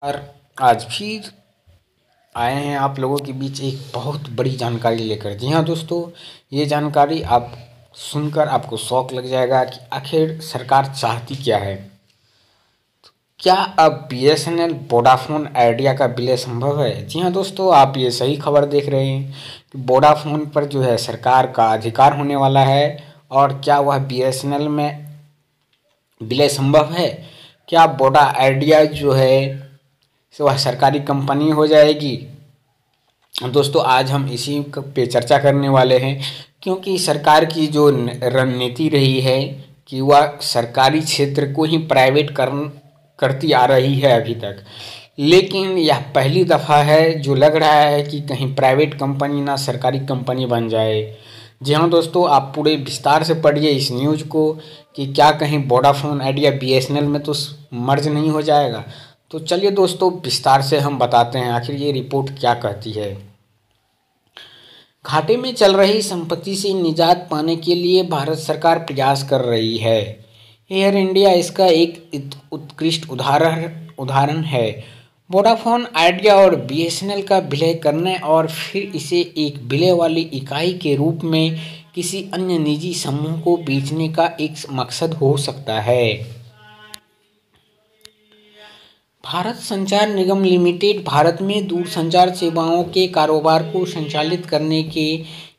और आज फिर आए हैं आप लोगों के बीच एक बहुत बड़ी जानकारी लेकर। जी हाँ दोस्तों, ये जानकारी आप सुनकर आपको शौक लग जाएगा कि आखिर सरकार चाहती क्या है। क्या अब बीएसएनएल वोडाफोन आइडिया का विलय संभव है? जी हाँ दोस्तों, आप ये सही खबर देख रहे हैं कि वोडाफोन पर जो है सरकार का अधिकार होने वाला है। और क्या वह बीएसएनएल में विलय संभव है? क्या वोडा आइडिया जो है सो वह सरकारी कंपनी हो जाएगी? दोस्तों, आज हम इसी पे चर्चा करने वाले हैं, क्योंकि सरकार की जो रणनीति रही है कि वह सरकारी क्षेत्र को ही प्राइवेट करती आ रही है अभी तक। लेकिन यह पहली दफ़ा है जो लग रहा है कि कहीं प्राइवेट कंपनी ना सरकारी कंपनी बन जाए। जी हाँ दोस्तों, आप पूरे विस्तार से पढ़िए इस न्यूज़ को कि क्या कहीं वोडाफोन आइडिया बीएसएनएल में तो मर्ज नहीं हो जाएगा। तो चलिए दोस्तों, विस्तार से हम बताते हैं आखिर ये रिपोर्ट क्या कहती है। घाटे में चल रही संपत्ति से निजात पाने के लिए भारत सरकार प्रयास कर रही है। एयर इंडिया इसका एक उत्कृष्ट उदाहरण है। वोडाफोन आइडिया और बीएसएनएल का विलय करने और फिर इसे एक विलय वाली इकाई के रूप में किसी अन्य निजी समूह को बेचने का एक मकसद हो सकता है। भारत संचार निगम लिमिटेड भारत में दूरसंचार सेवाओं के कारोबार को संचालित करने के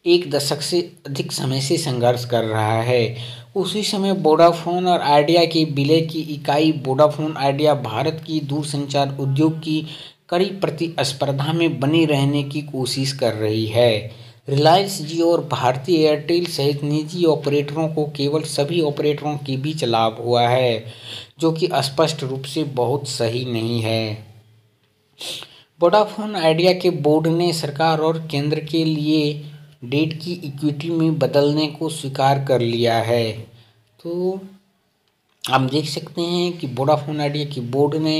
एक दशक से अधिक समय से संघर्ष कर रहा है। उसी समय वोडाफोन और आइडिया के विलय की इकाई वोडाफोन आइडिया भारत की दूरसंचार उद्योग की कड़ी प्रतिस्पर्धा में बने रहने की कोशिश कर रही है। रिलायंस जियो और भारती एयरटेल सहित निजी ऑपरेटरों को केवल सभी ऑपरेटरों के बीच लाभ हुआ है, जो कि स्पष्ट रूप से बहुत सही नहीं है। वोडाफोन आइडिया के बोर्ड ने सरकार और केंद्र के लिए डेट की इक्विटी में बदलने को स्वीकार कर लिया है। तो हम देख सकते हैं कि वोडाफोन आइडिया की बोर्ड ने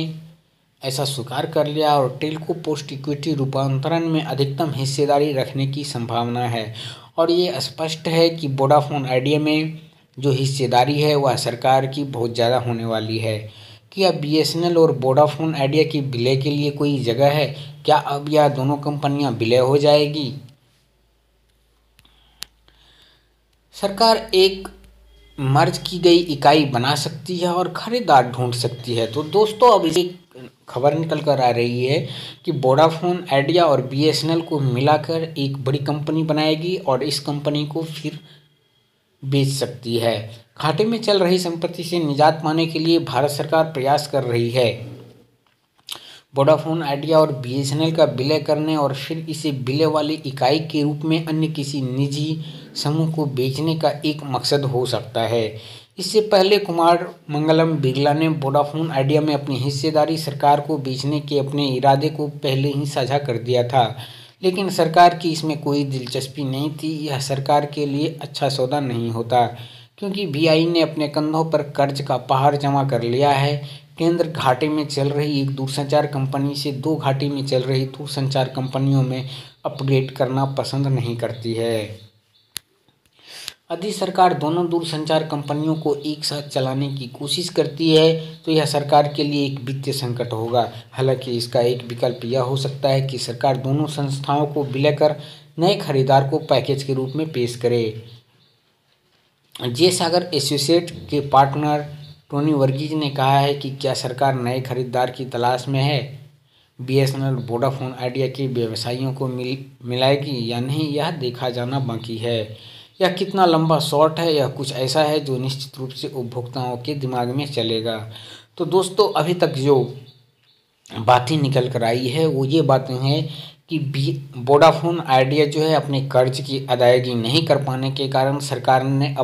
ऐसा स्वीकार कर लिया और टेल्को पोस्ट इक्विटी रूपांतरण में अधिकतम हिस्सेदारी रखने की संभावना है। और ये स्पष्ट है कि वोडाफोन आइडिया में जो हिस्सेदारी है वह सरकार की बहुत ज़्यादा होने वाली है। क्या बीएसएनएल और वोडाफोन आइडिया की विलय के लिए कोई जगह है? क्या अब यह दोनों कंपनियां विलय हो जाएगी? सरकार एक मर्ज की गई इकाई बना सकती है और खरीदार ढूंढ सकती है। तो दोस्तों, अब एक खबर निकल कर आ रही है कि वोडाफोन आइडिया और बीएसएनएल को मिलाकर एक बड़ी कंपनी बनाएगी और इस कंपनी को फिर बेच सकती है। घाटे में चल रही संपत्ति से निजात पाने के लिए भारत सरकार प्रयास कर रही है। वोडाफोन आइडिया और बीएसएनएल का विलय करने और फिर इसे विलय वाली इकाई के रूप में अन्य किसी निजी समूह को बेचने का एक मकसद हो सकता है। इससे पहले कुमार मंगलम बिरला ने वोडाफोन आइडिया में अपनी हिस्सेदारी सरकार को बेचने के अपने इरादे को पहले ही साझा कर दिया था, लेकिन सरकार की इसमें कोई दिलचस्पी नहीं थी। यह सरकार के लिए अच्छा सौदा नहीं होता, क्योंकि बीआई ने अपने कंधों पर कर्ज का पहाड़ जमा कर लिया है। केंद्र घाटे में चल रही एक दूरसंचार कंपनी से दो घाटे में चल रही दूरसंचार कंपनियों में अपग्रेड करना पसंद नहीं करती है। यदि सरकार दोनों दूरसंचार कंपनियों को एक साथ चलाने की कोशिश करती है तो यह सरकार के लिए एक वित्तीय संकट होगा। हालांकि इसका एक विकल्प यह हो सकता है कि सरकार दोनों संस्थाओं को विलय कर नए खरीदार को पैकेज के रूप में पेश करे। जे सागर एसोसिएट के पार्टनर टोनी वर्गीज ने कहा है कि क्या सरकार नए खरीदार की तलाश में है। बीएसएनएल वोडाफोन आइडिया के व्यवसायियों को मिलाएगी या नहीं, यह देखा जाना बाकी है। यह कितना लंबा शॉट है, यह कुछ ऐसा है जो निश्चित रूप से उपभोक्ताओं के दिमाग में चलेगा। तो दोस्तों, अभी तक जो बातें निकल कर आई है वो ये बातें हैं कि वोडाफोन आइडिया जो है अपने कर्ज की अदायगी नहीं कर पाने के कारण सरकार ने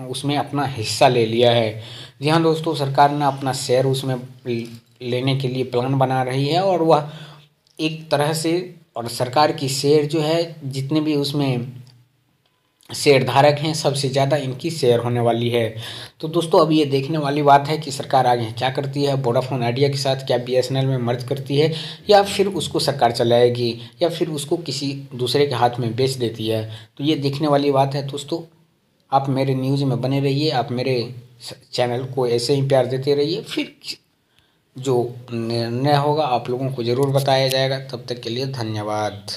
उसमें अपना हिस्सा ले लिया है। जी हाँ दोस्तों, सरकार ने अपना शेयर उसमें लेने के लिए प्लान बना रही है और वह एक तरह से, और सरकार की शेयर जो है जितने भी उसमें शेयर धारक हैं सबसे ज़्यादा इनकी शेयर होने वाली है। तो दोस्तों, अब ये देखने वाली बात है कि सरकार आगे क्या करती है वोडाफोन आइडिया के साथ। क्या बीएसएनएल में मर्ज करती है या फिर उसको सरकार चलाएगी या फिर उसको किसी दूसरे के हाथ में बेच देती है। तो ये देखने वाली बात है। दोस्तों, आप मेरे न्यूज़ में बने रहिए, आप मेरे चैनल को ऐसे ही प्यार देते रहिए। फिर जो निर्णय होगा आप लोगों को ज़रूर बताया जाएगा। तब तक के लिए धन्यवाद।